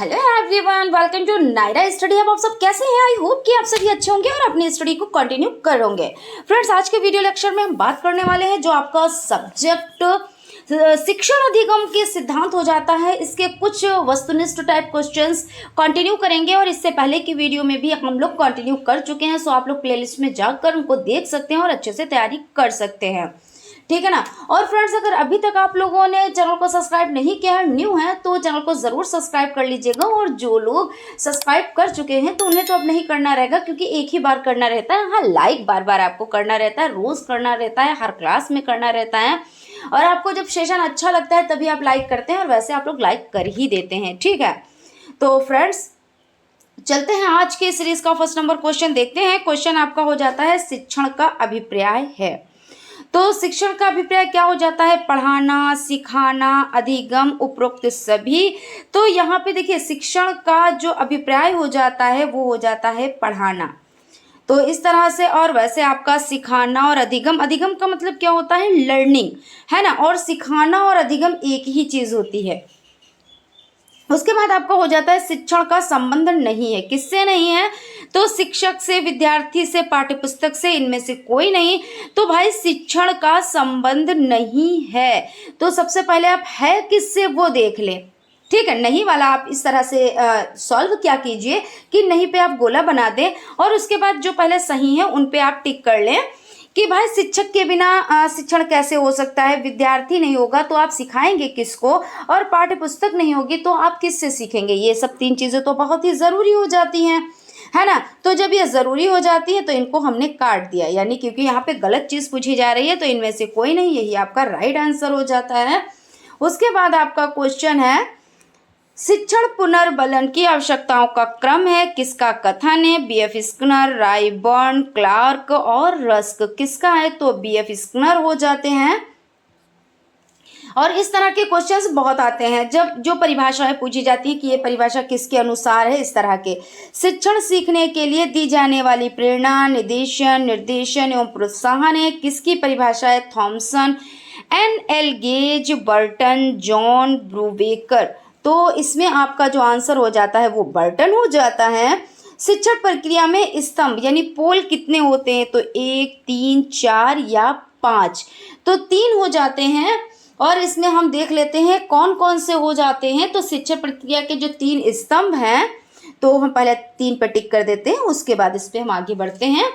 Hello everyone, welcome to Nayra study hub. आप सब कैसे हैं? आई होप कि आप सभी अच्छे होंगे और अपनी स्टडी को कंटिन्यू करोगे। फ्रेंड्स, आज के वीडियो लेक्चर में हम बात करने वाले हैं जो आपका सब्जेक्ट शिक्षण अधिगम के सिद्धांत हो जाता है, इसके कुछ वस्तुनिष्ठ टाइप क्वेश्चंस कंटिन्यू करेंगे। और इससे पहले की वीडियो में भी हम लोग कंटिन्यू कर चुके हैं, सो आप लोग प्लेलिस्ट में जाकर उनको देख सकते हैं और अच्छे से तैयारी कर सकते हैं, ठीक है ना। और फ्रेंड्स, अगर अभी तक आप लोगों ने चैनल को सब्सक्राइब नहीं किया है, न्यू है, तो चैनल को ज़रूर सब्सक्राइब कर लीजिएगा। और जो लोग सब्सक्राइब कर चुके हैं तो उन्हें तो अब नहीं करना रहेगा, क्योंकि एक ही बार करना रहता है। हाँ, लाइक बार बार आपको करना रहता है, रोज़ करना रहता है, हर क्लास में करना रहता है। और आपको जब सेशन अच्छा लगता है तभी आप लाइक करते हैं, और वैसे आप लोग लाइक कर ही देते हैं, ठीक है। तो फ्रेंड्स, चलते हैं आज के सीरीज का फर्स्ट नंबर क्वेश्चन देखते हैं। क्वेश्चन आपका हो जाता है शिक्षण का अभिप्राय है। तो शिक्षण का अभिप्राय क्या हो जाता है? पढ़ाना, सिखाना, अधिगम, उपरोक्त सभी। तो यहाँ पे देखिए, शिक्षण का जो अभिप्राय हो जाता है वो हो जाता है पढ़ाना। तो इस तरह से, और वैसे आपका सिखाना और अधिगम, अधिगम का मतलब क्या होता है? लर्निंग, है ना। और सिखाना और अधिगम एक ही चीज होती है। उसके बाद आपका हो जाता है शिक्षण का संबंध नहीं है। किससे नहीं है? तो शिक्षक से, विद्यार्थी से, पाठ्यपुस्तक से, इनमें से कोई नहीं। तो भाई शिक्षण का संबंध नहीं है। तो सबसे पहले आप है किससे वो देख ले, ठीक है। नहीं वाला आप इस तरह से सॉल्व क्या कीजिए कि नहीं पे आप गोला बना दें, और उसके बाद जो पहले सही है उन पे आप टिक कर लें कि भाई शिक्षक के बिना शिक्षण कैसे हो सकता है। विद्यार्थी नहीं होगा तो आप सिखाएंगे किसको, और पाठ्य पुस्तक नहीं होगी तो आप किससे सीखेंगे। ये सब तीन चीज़ें तो बहुत ही ज़रूरी हो जाती हैं, है ना। तो जब ये ज़रूरी हो जाती है तो इनको हमने काट दिया, यानी क्योंकि यहाँ पे गलत चीज़ पूछी जा रही है, तो इनमें से कोई नहीं, यही आपका राइट आंसर हो जाता है। उसके बाद आपका क्वेश्चन है शिक्षण पुनर्बलन की आवश्यकताओं का क्रम है। किसका कथन है? बीएफ स्किनर, रायबर्न, क्लार्क और रस्क। किसका है? तो बीएफ स्किनर हो जाते हैं। और इस तरह के क्वेश्चंस बहुत आते हैं जब जो परिभाषाएं पूछी जाती है कि ये परिभाषा किसके अनुसार है। इस तरह के शिक्षण सीखने के लिए दी जाने वाली प्रेरणा, निर्देशन एवं प्रोत्साहन है। किसकी परिभाषा है? Thomson, N L. Gage, Burton, John Brubacher. तो इसमें आपका जो आंसर हो जाता है वो बर्टन हो जाता है। शिक्षण प्रक्रिया में स्तंभ यानी पोल कितने होते हैं? तो 1, 3, 4 या 5। तो 3 हो जाते हैं। और इसमें हम देख लेते हैं कौन कौन से हो जाते हैं। तो शिक्षण प्रक्रिया के जो 3 स्तंभ हैं, तो हम पहले 3 पर टिक कर देते हैं, उसके बाद इस पर हम आगे बढ़ते हैं।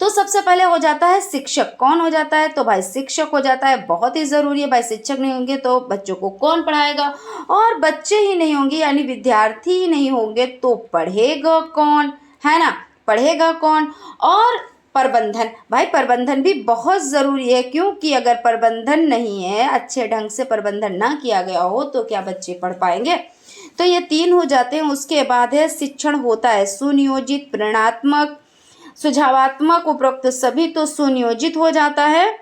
तो सबसे पहले हो जाता है शिक्षक। कौन हो जाता है? तो भाई शिक्षक हो जाता है, बहुत ही ज़रूरी है। भाई शिक्षक नहीं होंगे तो बच्चों को कौन पढ़ाएगा, और बच्चे ही नहीं होंगे यानी विद्यार्थी ही नहीं होंगे तो पढ़ेगा कौन, है ना। पढ़ेगा कौन। और प्रबंधन, भाई प्रबंधन भी बहुत ज़रूरी है, क्योंकि अगर प्रबंधन नहीं है, अच्छे ढंग से प्रबंधन ना किया गया हो, तो क्या बच्चे पढ़ पाएंगे। तो ये 3 हो जाते हैं। उसके बाद है शिक्षण होता है सुनियोजित, प्रेरणात्मक, सुझावात्मक, उपरोक्त सभी। तो सुनियोजित हो जाता है।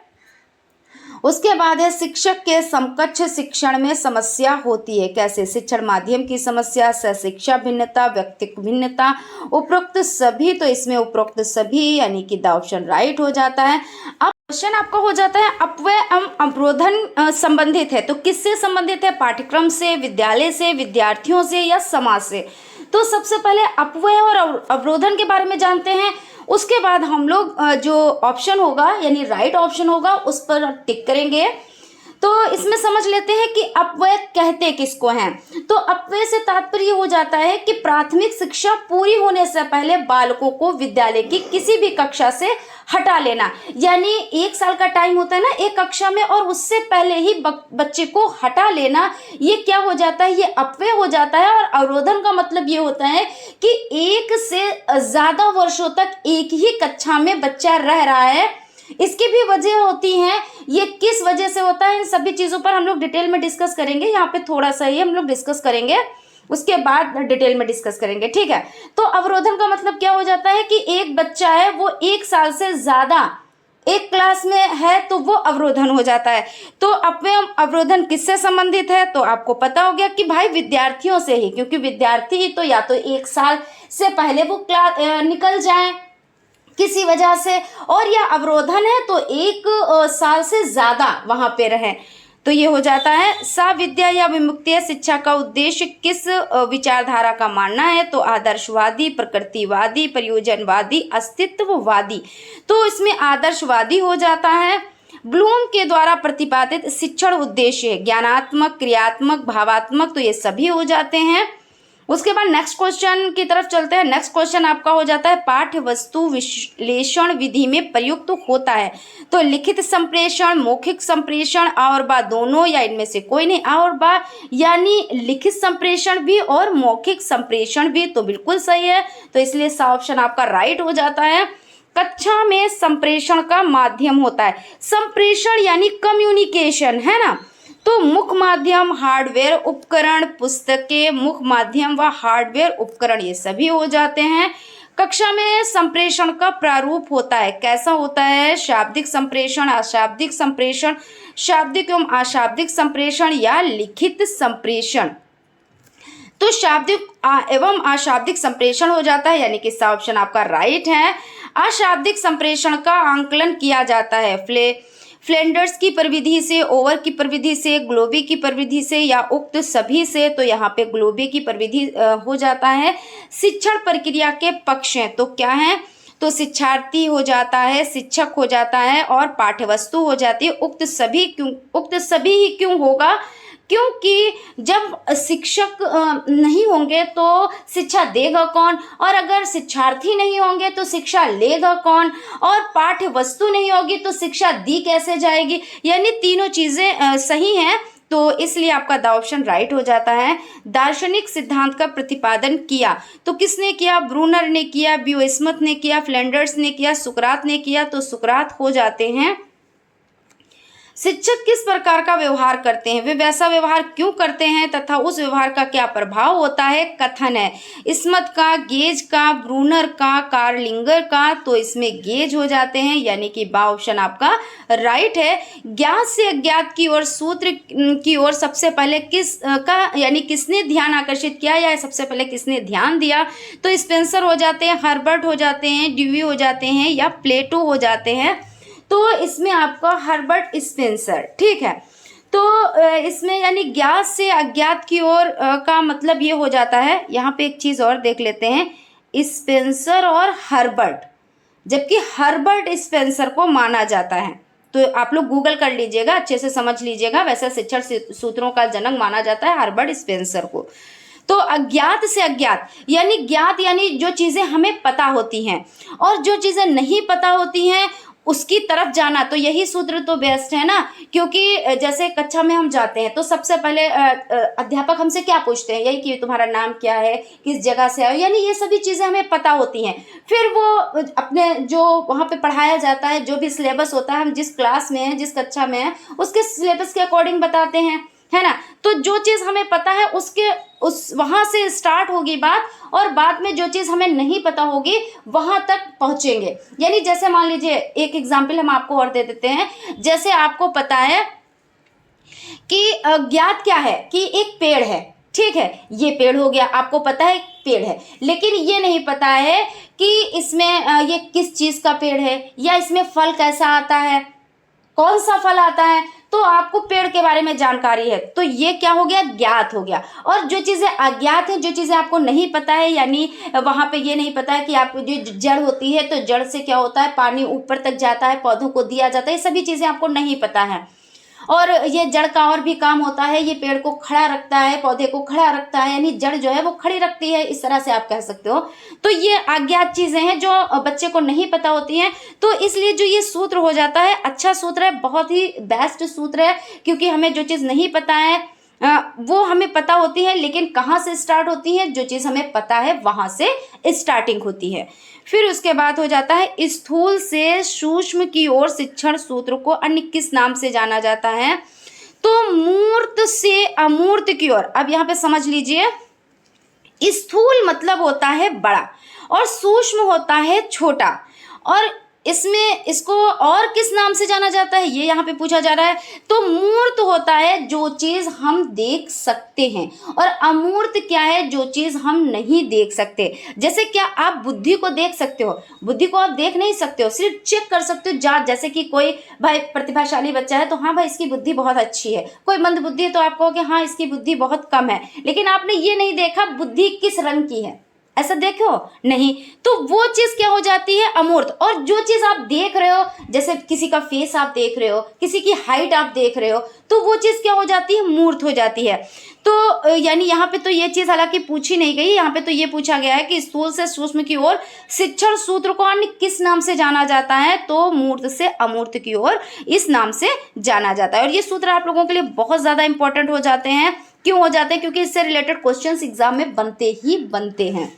उसके बाद है शिक्षक के समकक्ष शिक्षण में समस्या होती है। कैसे? शिक्षण माध्यम की समस्या, सहशिक्षा भिन्नता, व्यक्तिक भिन्नता, उपरोक्त सभी। तो इसमें उपरोक्त सभी यानी कि द ऑप्शन राइट हो जाता है। अब क्वेश्चन आपका हो जाता है अपव्यय एवं अवरोधन संबंधित है। तो किससे संबंधित है? पाठ्यक्रम से, विद्यालय से, विद्यार्थियों से या समाज से। तो सबसे पहले अपव्यय और अवरोधन के बारे में जानते हैं। उसके बाद हम लोग जो ऑप्शन होगा यानी राइट ऑप्शन होगा उस पर टिक करेंगे। तो इसमें समझ लेते हैं कि अपव्यय कहते किसको हैं। तो अपव्यय से तात्पर्य हो जाता है कि प्राथमिक शिक्षा पूरी होने से पहले बालकों को विद्यालय की किसी भी कक्षा से हटा लेना, यानी 1 साल का टाइम होता है ना एक कक्षा में, और उससे पहले ही बच्चे को हटा लेना, ये क्या हो जाता है? ये अपव्यय हो जाता है। और अवरोधन का मतलब ये होता है कि 1 से ज़्यादा वर्षों तक एक ही कक्षा में बच्चा रह रहा है। इसकी भी वजह होती हैं, ये किस वजह से होता है, इन सभी चीज़ों पर हम लोग डिटेल में डिस्कस करेंगे। यहाँ पे थोड़ा सा ही हम लोग डिस्कस करेंगे, उसके बाद डिटेल में डिस्कस करेंगे, ठीक है। तो अवरोधन का मतलब क्या हो जाता है कि एक बच्चा है वो 1 साल से ज़्यादा एक क्लास में है तो वो अवरोधन हो जाता है। तो अपव्यय अवरोधन किससे संबंधित है? तो आपको पता हो गया कि भाई विद्यार्थियों से ही, क्योंकि विद्यार्थी ही तो या तो 1 साल से पहले वो क्लास निकल जाए किसी वजह से, और या अवरोधन है तो 1 साल से ज़्यादा वहाँ पे रहें। तो ये हो जाता है साविद्या या विमुक्तीय शिक्षा का उद्देश्य किस विचारधारा का मानना है, तो आदर्शवादी, प्रकृतिवादी, प्रयोजनवादी, अस्तित्ववादी। तो इसमें आदर्शवादी हो जाता है। ब्लूम के द्वारा प्रतिपादित शिक्षण उद्देश्य है ज्ञानात्मक, क्रियात्मक, भावात्मक, तो ये सभी हो जाते हैं। उसके बाद नेक्स्ट क्वेश्चन की तरफ चलते हैं। नेक्स्ट क्वेश्चन आपका हो जाता है पाठ्य वस्तु विश्लेषण विधि में प्रयुक्त होता है, तो लिखित संप्रेषण, मौखिक संप्रेषण, और बा दोनों या इनमें से कोई नहीं, और बा यानी लिखित संप्रेषण भी और मौखिक संप्रेषण भी, तो बिल्कुल सही है। तो इसलिए सा ऑप्शन आपका राइट हो जाता है। कक्षा में संप्रेषण का माध्यम होता है, संप्रेषण यानी कम्युनिकेशन, है ना। तो मुख्य माध्यम, हार्डवेयर उपकरण, पुस्तकें, मुख्य माध्यम व हार्डवेयर उपकरण, ये सभी हो जाते हैं। कक्षा में संप्रेषण का प्रारूप होता है, कैसा होता है, शाब्दिक संप्रेषण, अशाब्दिक संप्रेषण, शाब्दिक एवं अशाब्दिक संप्रेषण या लिखित संप्रेषण। तो शाब्दिक एवं अशाब्दिक संप्रेषण हो जाता है, यानी कि इसका ऑप्शन आपका राइट है। अशाब्दिक संप्रेषण का आंकलन किया जाता है फ्लेंडर्स की प्रविधि से, ओवर की प्रविधि से, ग्लोबी की प्रविधि से या उक्त सभी से, तो यहाँ पे ग्लोबी की प्रविधि हो जाता है। शिक्षण प्रक्रिया के पक्ष हैं, तो क्या है, तो शिक्षार्थी हो जाता है, शिक्षक हो जाता है और पाठ्यवस्तु हो जाती है। उक्त सभी ही क्यों होगा, क्योंकि जब शिक्षक नहीं होंगे तो शिक्षा देगा कौन, और अगर शिक्षार्थी नहीं होंगे तो शिक्षा लेगा कौन, और पाठ्य वस्तु नहीं होगी तो शिक्षा दी कैसे जाएगी, यानी तीनों चीज़ें सही हैं। तो इसलिए आपका द ऑप्शन राइट हो जाता है। दार्शनिक सिद्धांत का प्रतिपादन किया, तो किसने किया, ब्रूनर ने किया, ब्यूस्मथ ने किया, फ्लेंडर्स ने किया, सुकरात ने किया, तो सुकरात हो जाते हैं। शिक्षक किस प्रकार का व्यवहार करते हैं, वे वैसा व्यवहार क्यों करते हैं तथा उस व्यवहार का क्या प्रभाव होता है, कथन है। स्मिथ का, गेज का, ब्रूनर का, कार्लिंगर का, तो इसमें गेज हो जाते हैं, यानी कि बा ऑप्शन आपका राइट है। ज्ञात से अज्ञात की ओर सूत्र की ओर सबसे पहले यानी किसने ध्यान आकर्षित किया या सबसे पहले किसने ध्यान दिया, तो स्पेंसर हो जाते हैं, हर्बर्ट हो जाते हैं, ड्यूई हो जाते हैं या प्लेटो हो जाते हैं। तो इसमें आपका हर्बर्ट स्पेंसर, ठीक है। तो इसमें यानी ज्ञात से अज्ञात की ओर का मतलब ये हो जाता है। यहाँ पे एक चीज़ और देख लेते हैं, स्पेंसर और हर्बर्ट, जबकि हर्बर्ट स्पेंसर को माना जाता है। तो आप लोग गूगल कर लीजिएगा, अच्छे से समझ लीजिएगा। वैसे शिक्षण सूत्रों का जनक माना जाता है हर्बर्ट स्पेंसर को। तो अज्ञात से अज्ञात यानी ज्ञात यानी जो चीज़ें हमें पता होती हैं, और जो चीज़ें नहीं पता होती हैं उसकी तरफ जाना। तो यही सूत्र तो बेस्ट है ना, क्योंकि जैसे कक्षा में हम जाते हैं तो सबसे पहले अध्यापक हमसे क्या पूछते हैं, यही कि तुम्हारा नाम क्या है, किस जगह से आए, यानी ये सभी चीज़ें हमें पता होती हैं। फिर वो अपने जो वहाँ पे पढ़ाया जाता है, जो भी सिलेबस होता है, हम जिस क्लास में हैं, जिस कक्षा में हैं, उसके सिलेबस के अकॉर्डिंग बताते हैं, है ना। तो जो चीज़ हमें पता है उस वहाँ से स्टार्ट होगी बात, और बाद में जो चीज़ हमें नहीं पता होगी वहाँ तक पहुँचेंगे। यानी जैसे मान लीजिए एक एग्जाम्पल हम आपको और दे देते हैं। जैसे आपको पता है कि ज्ञात क्या है कि एक पेड़ है, ठीक है, ये पेड़ हो गया, आपको पता है पेड़ है, लेकिन ये नहीं पता है कि इसमें ये किस चीज़ का पेड़ है, या इसमें फल कैसा आता है, कौन सा फल आता है। तो आपको पेड़ के बारे में जानकारी है, तो ये क्या हो गया, ज्ञात हो गया। और जो चीज़ें अज्ञात हैं, जो चीज़ें आपको नहीं पता है, यानी वहाँ पे ये नहीं पता है कि आपको जो जड़ होती है, तो जड़ से क्या होता है, पानी ऊपर तक जाता है, पौधों को दिया जाता है, ये सभी चीज़ें आपको नहीं पता है। और ये जड़ का और भी काम होता है, ये पेड़ को खड़ा रखता है, पौधे को खड़ा रखता है, यानी जड़ जो है वो खड़ी रखती है, इस तरह से आप कह सकते हो। तो ये अज्ञात चीज़ें हैं जो बच्चे को नहीं पता होती हैं। तो इसलिए जो ये सूत्र हो जाता है, अच्छा सूत्र है, बहुत ही बेस्ट सूत्र है, क्योंकि हमें जो चीज़ नहीं पता है वो हमें पता होती है, लेकिन कहाँ से स्टार्ट होती है, जो चीज़ हमें पता है वहाँ से स्टार्टिंग होती है। फिर उसके बाद हो जाता है स्थूल से सूक्ष्म की ओर शिक्षण सूत्र को अन्य किस नाम से जाना जाता है, तो मूर्त से अमूर्त की ओर। अब यहाँ पे समझ लीजिए, स्थूल मतलब होता है बड़ा और सूक्ष्म होता है छोटा, और इसमें इसको और किस नाम से जाना जाता है, ये यहाँ पे पूछा जा रहा है। तो मूर्त होता है जो चीज हम देख सकते हैं, और अमूर्त क्या है, जो चीज हम नहीं देख सकते। जैसे क्या आप बुद्धि को देख सकते हो, बुद्धि को आप देख नहीं सकते हो, सिर्फ चेक कर सकते हो। जैसे कि कोई भाई प्रतिभाशाली बच्चा है तो हाँ भाई इसकी बुद्धि बहुत अच्छी है, कोई मंद बुद्धि है तो आप कहोगे हाँ इसकी बुद्धि बहुत कम है, लेकिन आपने ये नहीं देखा बुद्धि किस रंग की है, ऐसा देखो नहीं। तो वो चीज क्या हो जाती है, अमूर्त। और जो चीज आप देख रहे हो, जैसे किसी का फेस आप देख रहे हो, किसी की हाइट आप देख रहे हो, तो वो चीज क्या हो जाती है, मूर्त हो जाती है। तो यानी यहाँ पे तो ये चीज हालांकि पूछी नहीं गई, यहाँ पे तो ये पूछा गया है कि स्थूल से सूक्ष्म की ओर शिक्षण सूत्र को अन्य किस नाम से जाना जाता है, तो मूर्त से अमूर्त की ओर इस नाम से जाना जाता है। और ये सूत्र आप लोगों के लिए बहुत ज्यादा इंपॉर्टेंट हो जाते हैं। क्यों हो जाते हैं, क्योंकि इससे रिलेटेड क्वेश्चंस एग्जाम में बनते ही बनते हैं।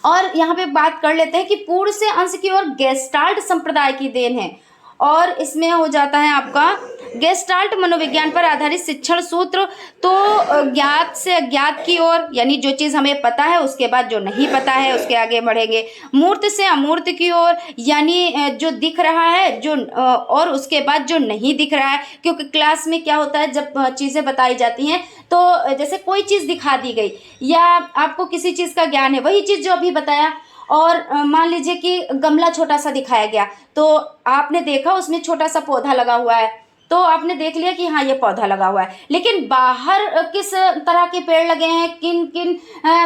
और यहाँ पे बात कर लेते हैं कि पूर्ण से अंश की ओर गेस्टाल्ट संप्रदाय की देन है, और इसमें हो जाता है आपका गेस्टाल्ट मनोविज्ञान पर आधारित शिक्षण सूत्र। तो ज्ञात से अज्ञात की ओर, यानी जो चीज़ हमें पता है उसके बाद जो नहीं पता है उसके आगे बढ़ेंगे। मूर्त से अमूर्त की ओर, यानी जो दिख रहा है जो और उसके बाद जो नहीं दिख रहा है। क्योंकि क्लास में क्या होता है, जब चीज़ें बताई जाती हैं तो जैसे कोई चीज़ दिखा दी गई या आपको किसी चीज़ का ज्ञान है, वही चीज़ जो अभी बताया, और मान लीजिए कि गमला छोटा सा दिखाया गया तो आपने देखा उसमें छोटा सा पौधा लगा हुआ है, तो आपने देख लिया कि हाँ ये पौधा लगा हुआ है, लेकिन बाहर किस तरह के पेड़ लगे हैं, किन किन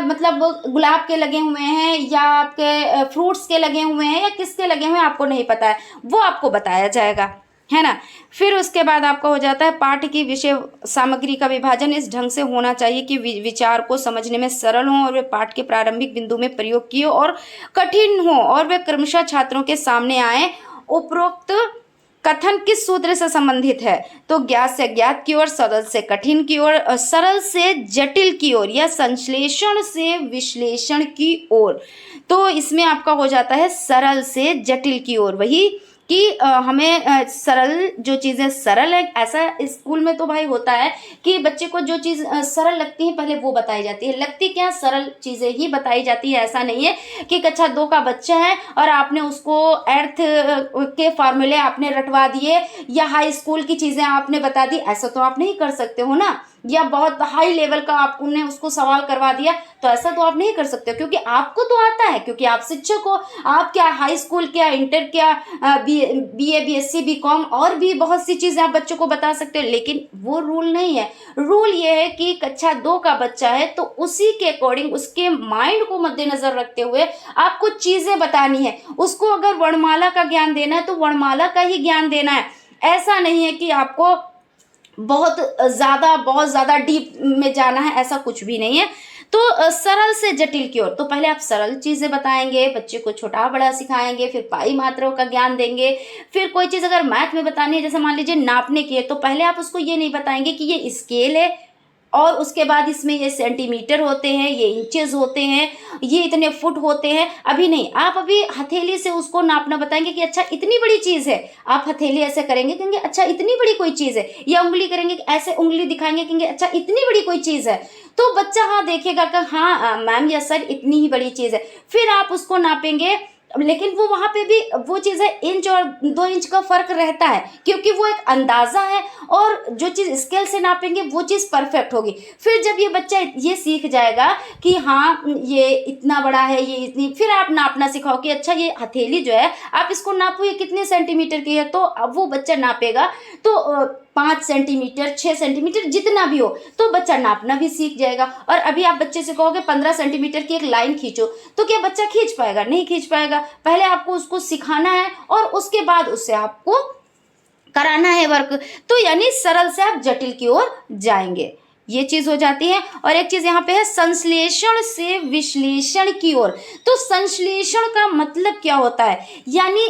मतलब गुलाब के लगे हुए हैं या आपके फ्रूट्स के लगे हुए हैं या किसके लगे हुए हैं आपको नहीं पता है, वो आपको बताया जाएगा, है ना। फिर उसके बाद आपका हो जाता है पाठ की विषय सामग्री का विभाजन इस ढंग से होना चाहिए कि विचार को समझने में सरल हो और वे पाठ के प्रारंभिक बिंदु में प्रयोग किए और कठिन हो और वे क्रमशः छात्रों के सामने आए। उपरोक्त कथन किस सूत्र से संबंधित है, तो ज्ञात से अज्ञात की ओर, सरल से कठिन की ओर, सरल से जटिल की ओर या संश्लेषण से विश्लेषण की ओर। तो इसमें आपका हो जाता है सरल से जटिल की ओर, वही कि हमें सरल जो चीज़ें सरल है। ऐसा स्कूल में तो भाई होता है कि बच्चे को जो चीज़ सरल लगती है पहले वो बताई जाती है, लगती क्या सरल चीज़ें ही बताई जाती है। ऐसा नहीं है कि कक्षा 2 का बच्चा है और आपने उसको अर्थ के फार्मूले आपने रटवा दिए या हाई स्कूल की चीज़ें आपने बता दी, ऐसा तो आप नहीं कर सकते हो ना। या बहुत हाई लेवल का आपने उसको सवाल करवा दिया, तो ऐसा तो आप नहीं कर सकते हो, क्योंकि आपको तो आता है, क्योंकि आप शिक्षक हो। आप क्या हाई स्कूल क्या इंटर क्या BA BSc BCom और भी बहुत सी चीज़ें आप बच्चों को बता सकते हो, लेकिन वो रूल नहीं है। रूल ये है कि कक्षा 2 का बच्चा है तो उसी के अकॉर्डिंग उसके माइंड को मद्देनजर रखते हुए आपको चीज़ें बतानी है। उसको अगर वर्णमाला का ज्ञान देना है तो वर्णमाला का ही ज्ञान देना है। ऐसा नहीं है कि आपको बहुत ज़्यादा डीप में जाना है, ऐसा कुछ भी नहीं है। तो सरल से जटिल की ओर, तो पहले आप सरल चीज़ें बताएंगे, बच्चे को छोटा बड़ा सिखाएंगे, फिर पाई मात्राओं का ज्ञान देंगे। फिर कोई चीज़ अगर मैथ में बतानी है, जैसे मान लीजिए नापने की है, तो पहले आप उसको ये नहीं बताएंगे कि ये स्केल है और उसके बाद इसमें ये सेंटीमीटर होते हैं, ये इंचेस होते हैं, ये इतने फुट होते हैं। अभी नहीं, आप अभी हथेली से उसको नापना बताएंगे कि अच्छा इतनी बड़ी चीज़ है। आप हथेली ऐसे करेंगे कहेंगे अच्छा इतनी बड़ी कोई चीज़ है, या उंगली करेंगे ऐसे उंगली दिखाएंगे कहेंगे अच्छा इतनी बड़ी कोई चीज़ है। तो बच्चा हाँ देखेगा कि हाँ मैम या सर इतनी ही बड़ी चीज़ है। फिर आप उसको नापेंगे, लेकिन वो वहाँ पे भी वो चीज़ है, इंच और 2 इंच का फ़र्क रहता है, क्योंकि वो एक अंदाज़ा है। और जो चीज़ स्केल से नापेंगे वो चीज़ परफेक्ट होगी। फिर जब ये बच्चा ये सीख जाएगा कि हाँ ये इतना बड़ा है, ये इतनी, फिर आप नापना सिखाओ कि अच्छा ये हथेली जो है आप इसको नापो, ये कितने सेंटीमीटर की है। तो अब वो बच्चा नापेगा तो 5 सेंटीमीटर 6 सेंटीमीटर जितना भी हो, तो बच्चा नापना भी सीख जाएगा। और अभी आप बच्चे से कहोगे 15 सेंटीमीटर की एक लाइन खींचो, तो क्या बच्चा खींच पाएगा? नहीं खींच पाएगा। पहले आपको उसको सिखाना है और उसके बाद उससे आपको कराना है वर्क। तो यानी सरल से आप जटिल की ओर जाएंगे, ये चीज हो जाती है। और एक चीज यहाँ पे है संश्लेषण से विश्लेषण की ओर। तो संश्लेषण का मतलब क्या होता है, यानी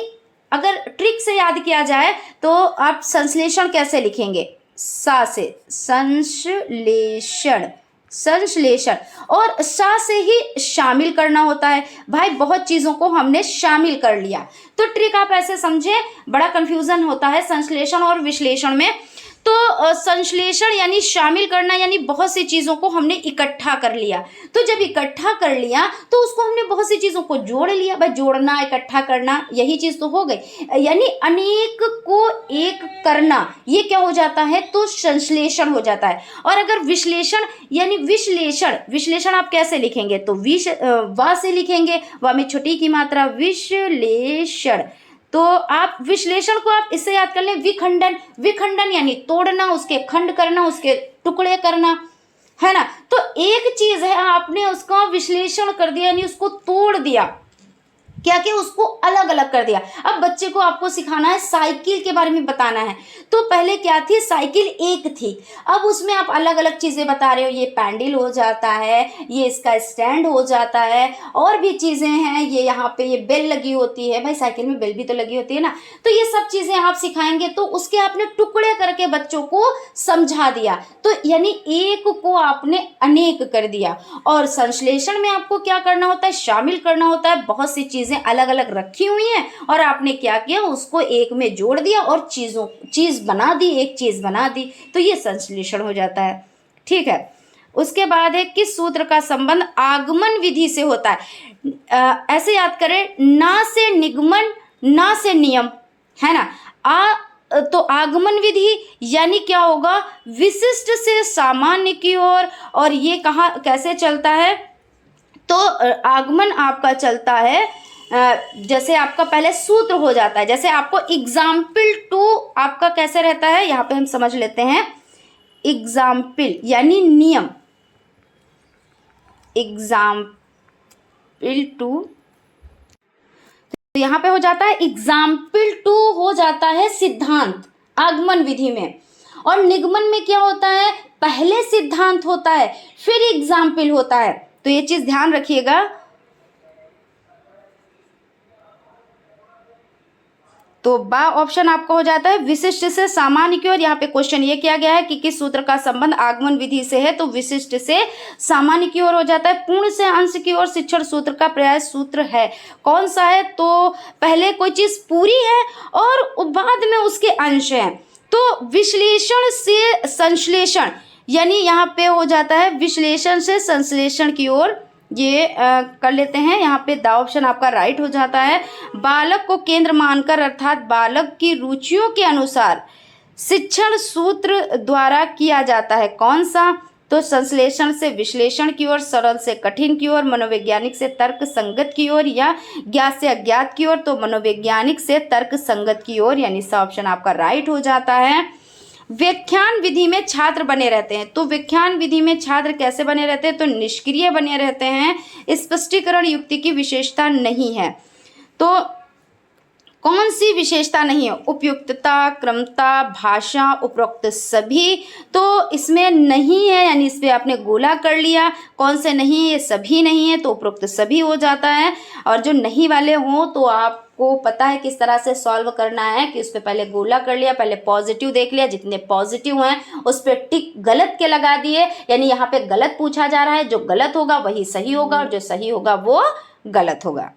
अगर ट्रिक से याद किया जाए तो आप संश्लेषण कैसे लिखेंगे, सा से संश्लेषण, संश्लेषण, और सा से ही शामिल करना होता है। भाई बहुत चीज़ों को हमने शामिल कर लिया, तो ट्रिक आप ऐसे समझे, बड़ा कंफ्यूजन होता है संश्लेषण और विश्लेषण में। तो संश्लेषण यानी शामिल करना, यानी बहुत सी चीज़ों को हमने इकट्ठा कर लिया। तो जब इकट्ठा कर लिया तो उसको हमने बहुत सी चीज़ों को जोड़ लिया। भाई जोड़ना, इकट्ठा करना, यही चीज़ तो हो गई। यानी अनेक को एक करना, ये क्या हो जाता है, तो संश्लेषण हो जाता है। और अगर विश्लेषण यानी विश्लेषण, विश्लेषण आप कैसे लिखेंगे, तो वा से लिखेंगे, वा में छुट्टी की मात्रा, विश्लेषण। तो आप विश्लेषण को आप इससे याद कर लें, विखंडन। विखंडन यानी तोड़ना, उसके खंड करना, उसके टुकड़े करना, है ना। तो एक चीज है, आपने उसका विश्लेषण कर दिया यानी उसको तोड़ दिया, क्या क्या, उसको अलग अलग कर दिया। अब बच्चे को आपको सिखाना है, साइकिल के बारे में बताना है। तो पहले क्या थी, साइकिल एक थी, अब उसमें आप अलग अलग चीजें बता रहे हो, ये पैंडल हो जाता है, ये इसका स्टैंड हो जाता है, और भी चीजें हैं, ये यहाँ पे ये बेल लगी होती है। भाई साइकिल में बेल भी तो लगी होती है ना। तो ये सब चीजें आप सिखाएंगे, तो उसके आपने टुकड़े करके बच्चों को समझा दिया। तो यानी एक को आपने अनेक कर दिया। और संश्लेषण में आपको क्या करना होता है, शामिल करना होता है। बहुत सी चीजें अलग अलग रखी हुई हैं और आपने क्या किया, उसको एक में जोड़ दिया और चीज बना दी, एक चीज बना दी। तो ये संश्लेषण हो जाता है। ठीक है। उसके बाद है, किस सूत्र का संबंध आगमन विधि से होता है। ऐसे याद करें, ना से निगमन, ना से नियम, है ना। तो आगमन विधि यानी क्या होगा, विशिष्ट से सामान्य की ओर। और ये कहाँ कैसे चलता है, तो आगमन आपका चलता है, जैसे आपका पहले सूत्र हो जाता है। जैसे आपको एग्जाम्पल टू आपका कैसे रहता है, यहाँ पे हम समझ लेते हैं। एग्जाम्पल यानी नियम, एग्जाम्पल टू, तो यहाँ पे हो जाता है एग्जाम्पल टू, हो जाता है सिद्धांत आगमन विधि में। और निगमन में क्या होता है, पहले सिद्धांत होता है फिर एग्जाम्पल होता है। तो ये चीज ध्यान रखिएगा। तो बा ऑप्शन आपका हो जाता है विशिष्ट से सामान्य की ओर। यहाँ पे क्वेश्चन ये किया गया है कि किस सूत्र का संबंध आगमन विधि से है, तो विशिष्ट से सामान्य की ओर हो जाता है। पूर्ण से अंश की ओर शिक्षण सूत्र का पर्याय सूत्र है, कौन सा है, तो पहले कोई चीज पूरी है और बाद में उसके अंश हैं। तो विश्लेषण से संश्लेषण, यानी यहाँ पे हो जाता है विश्लेषण से संश्लेषण की ओर। ये कर लेते हैं, यहाँ पे द ऑप्शन आपका राइट हो जाता है। बालक को केंद्र मानकर अर्थात बालक की रुचियों के अनुसार शिक्षण सूत्र द्वारा किया जाता है, कौन सा, तो संश्लेषण से विश्लेषण की ओर, सरल से कठिन की ओर, मनोवैज्ञानिक से तर्क संगत की ओर, या ज्ञात से अज्ञात की ओर। तो मनोवैज्ञानिक से तर्क संगत की ओर, यानी सा ऑप्शन आपका राइट हो जाता है। व्याख्यान विधि में छात्र बने रहते हैं, तो व्याख्यान विधि में छात्र कैसे बने रहते हैं, तो निष्क्रिय बने रहते हैं, स्पष्टीकरण युक्ति की विशेषता नहीं है। तो कौन सी विशेषता नहीं है, उपयुक्तता, क्रमता, भाषा, उपरोक्त सभी। तो इसमें नहीं है, यानी इस पर आपने गोला कर लिया, कौन से नहीं, ये सभी नहीं है, तो उपरोक्त सभी हो जाता है। और जो नहीं वाले हों तो आपको पता है किस तरह से सॉल्व करना है, कि उस पर पहले गोला कर लिया, पहले पॉजिटिव देख लिया, जितने पॉजिटिव हैं उस पर टिक गलत के लगा दिए, यानी यहाँ पे गलत पूछा जा रहा है, जो गलत होगा वही सही होगा और जो सही होगा वो गलत होगा।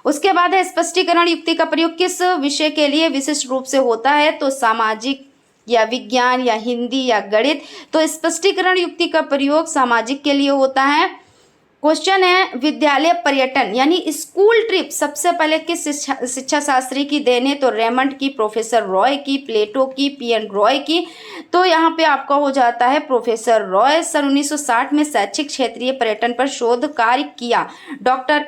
उसके बाद है स्पष्टीकरण युक्ति का प्रयोग किस विषय के लिए विशिष्ट रूप से होता है, तो सामाजिक या विज्ञान या हिंदी या गणित। तो स्पष्टीकरण युक्ति का प्रयोग सामाजिक के लिए होता है। क्वेश्चन है विद्यालय पर्यटन यानी स्कूल ट्रिप सबसे पहले किस शिक्षा शास्त्री की देन है, तो रेमंड की, प्रोफेसर रॉय की, प्लेटो की, पीएन रॉय की। तो यहाँ पे आपका हो जाता है प्रोफेसर रॉय। सन 1960 में शैक्षिक क्षेत्रीय पर्यटन पर शोध कार्य किया doctor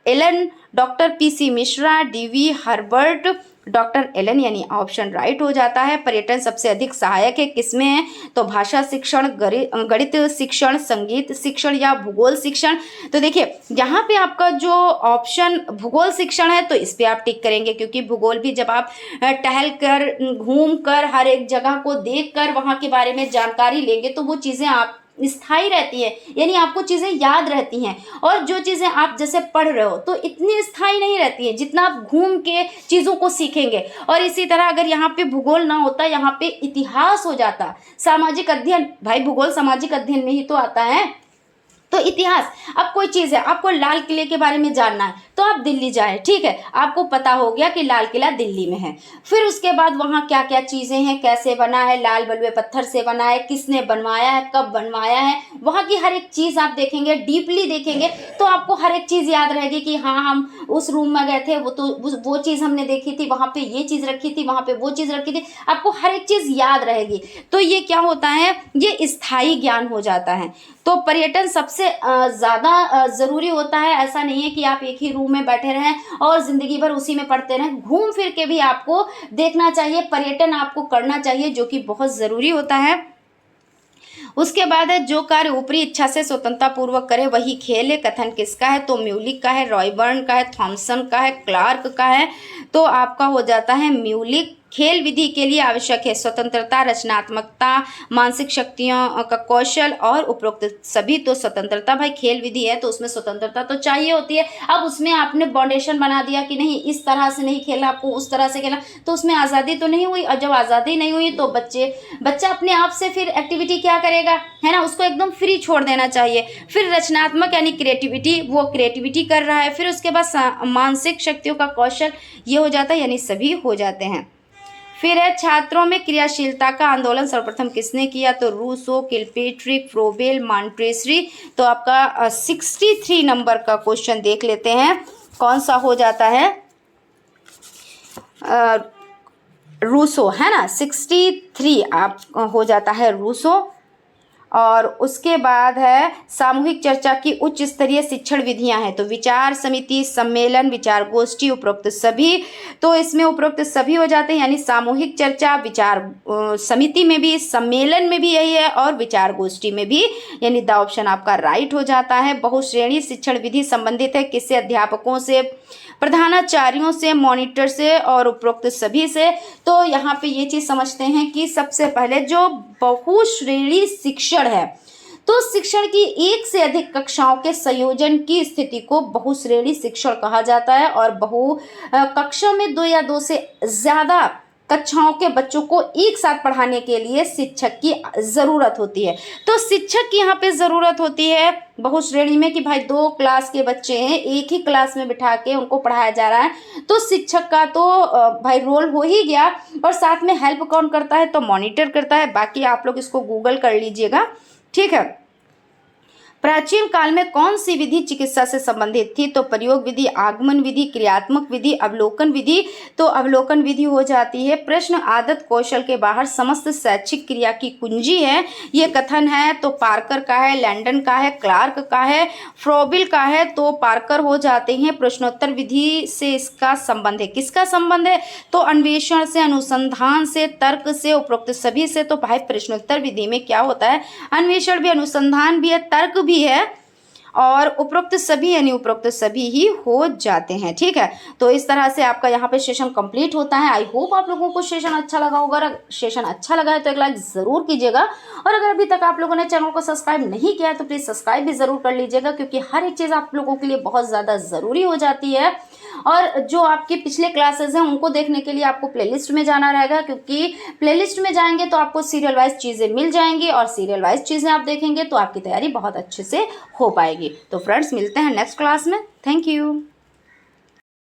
Allen, doctor PC Mishra, DV Herbert, doctor Allen, यानी ऑप्शन राइट हो जाता है। पर्यटन सबसे अधिक सहायक है किसमें है, तो भाषा शिक्षण, गणित शिक्षण, संगीत शिक्षण या भूगोल शिक्षण। तो देखिए यहाँ पे आपका जो ऑप्शन भूगोल शिक्षण है तो इस पे आप टिक करेंगे, क्योंकि भूगोल भी जब आप टहल कर, घूम कर, हर एक जगह को देख कर वहाँ के बारे में जानकारी लेंगे तो वो चीज़ें आप स्थायी रहती है, यानी आपको चीज़ें याद रहती हैं। और जो चीज़ें आप जैसे पढ़ रहे हो तो इतनी स्थायी नहीं रहती है जितना आप घूम के चीज़ों को सीखेंगे। और इसी तरह अगर यहाँ पे भूगोल ना होता, यहाँ पे इतिहास हो जाता, सामाजिक अध्ययन, भाई भूगोल सामाजिक अध्ययन में ही तो आता है। तो इतिहास, अब कोई चीज़ है, आपको लाल किले के बारे में जानना है तो आप दिल्ली जाएं, ठीक है, आपको पता हो गया कि लाल किला दिल्ली में है। फिर उसके बाद वहाँ क्या क्या चीज़ें हैं, कैसे बना है, लाल बलुए पत्थर से बना है, किसने बनवाया है, कब बनवाया है, वहाँ की हर एक चीज़ आप देखेंगे, डीपली देखेंगे तो आपको हर एक चीज़ याद रहेगी कि हाँ हम उस रूम में गए थे, वो चीज़ हमने देखी थी, वहाँ पे ये चीज़ रखी थी, वहाँ पे वो चीज़ रखी थी, आपको हर एक चीज़ याद रहेगी। तो ये क्या होता है, ये स्थायी ज्ञान हो जाता है। तो पर्यटन सबसे ज़्यादा ज़रूरी होता है। ऐसा नहीं है कि आप एक ही रूम में बैठे रहें और ज़िंदगी भर उसी में पढ़ते रहें, घूम फिर के भी आपको देखना चाहिए, पर्यटन आपको करना चाहिए, जो कि बहुत ज़रूरी होता है। उसके बाद है, जो कार्य ऊपरी इच्छा से स्वतंत्रता पूर्वक करे वही खेल है। कथन किसका है, तो म्यूलिक का है, रॉयबर्न का है, थॉमसन का है, क्लार्क का है। तो आपका हो जाता है म्यूलिक। खेल विधि के लिए आवश्यक है स्वतंत्रता, रचनात्मकता, मानसिक शक्तियों का कौशल और उपरोक्त सभी। तो स्वतंत्रता, भाई खेल विधि है तो उसमें स्वतंत्रता तो चाहिए होती है। अब उसमें आपने बाउंडेशन बना दिया कि नहीं इस तरह से नहीं खेलना, आपको उस तरह से खेलना, तो उसमें आज़ादी तो नहीं हुई। और जब आज़ादी नहीं हुई तो बच्चा अपने आप से फिर एक्टिविटी क्या करेगा, है ना, उसको एकदम फ्री छोड़ देना चाहिए। फिर रचनात्मक यानी क्रिएटिविटी, वो क्रिएटिविटी कर रहा है। फिर उसके बाद मानसिक शक्तियों का कौशल, ये हो जाता है, यानी सभी हो जाते हैं। फिर है, छात्रों में क्रियाशीलता का आंदोलन सर्वप्रथम किसने किया, तो रूसो, किलपेट्रिक, फ्रोबेल, मॉन्टेस्री। तो आपका 63 नंबर का क्वेश्चन देख लेते हैं, कौन सा हो जाता है, रूसो, है ना, 63 आप हो जाता है रूसो। और उसके बाद है, सामूहिक चर्चा की उच्च स्तरीय शिक्षण विधियां हैं, तो विचार समिति, सम्मेलन, विचार गोष्ठी, उपरोक्त सभी। तो इसमें उपरोक्त सभी हो जाते हैं, यानी सामूहिक चर्चा, विचार समिति में भी, सम्मेलन में भी यही है, और विचार गोष्ठी में भी, यानी द ऑप्शन आपका राइट हो जाता है। बहुश्रेणी शिक्षण विधि संबंधित है किससे, अध्यापकों से, प्रधानाचार्यों से, मॉनिटर से और उपरोक्त सभी से। तो यहाँ पे ये चीज़ समझते हैं कि सबसे पहले जो बहुश्रेणी शिक्षण है, तो शिक्षण की एक से अधिक कक्षाओं के संयोजन की स्थिति को बहुश्रेणी शिक्षण कहा जाता है। और कक्षा में 2 या 2 से ज़्यादा कक्षाओं के बच्चों को एक साथ पढ़ाने के लिए शिक्षक की ज़रूरत होती है। तो शिक्षक की यहाँ पे ज़रूरत होती है बहुश्रेणी में कि भाई 2 क्लास के बच्चे हैं, एक ही क्लास में बिठा के उनको पढ़ाया जा रहा है, तो शिक्षक का तो भाई रोल हो ही गया। और साथ में हेल्प कौन करता है, तो मॉनिटर करता है। बाकी आप लोग इसको गूगल कर लीजिएगा, ठीक है। प्राचीन काल में कौन सी विधि चिकित्सा से संबंधित थी, तो प्रयोग विधि, आगमन विधि, क्रियात्मक विधि, अवलोकन विधि। तो अवलोकन विधि हो जाती है, प्रश्न आदत कौशल के बाहर समस्त शैक्षिक क्रिया की कुंजी है, ये कथन है। तो पार्कर का है, लैंडन का है, क्लार्क का है, फ्रोबिल का है। तो पार्कर हो जाते हैं। प्रश्नोत्तर विधि से इसका संबंध है, किसका संबंध है, तो अन्वेषण से, अनुसंधान से, तर्क से, उपरोक्त सभी से। तो भाई प्रश्नोत्तर विधि में क्या होता है, अन्वेषण भी, अनुसंधान भी है, तर्क भी है और उपरोक्त सभी, यानी उपरोक्त सभी ही हो जाते हैं, ठीक है। तो इस तरह से आपका यहाँ पे सेशन कंप्लीट होता है। आई होप आप लोगों को सेशन अच्छा लगा होगा। अगर सेशन अच्छा लगा है तो एक लाइक ज़रूर कीजिएगा, और अगर अभी तक आप लोगों ने चैनल को सब्सक्राइब नहीं किया है तो प्लीज़ सब्सक्राइब भी ज़रूर कर लीजिएगा, क्योंकि हर एक चीज़ आप लोगों के लिए बहुत ज़्यादा ज़रूरी हो जाती है। और जो आपके पिछले क्लासेस हैं उनको देखने के लिए आपको प्लेलिस्ट में जाना रहेगा, क्योंकि प्लेलिस्ट में जाएंगे तो आपको सीरियल वाइज चीज़ें मिल जाएंगी, और सीरियल वाइज चीज़ें आप देखेंगे तो आपकी तैयारी बहुत अच्छे से हो पाएगी। तो फ्रेंड्स, मिलते हैं नेक्स्ट क्लास में। Thank you.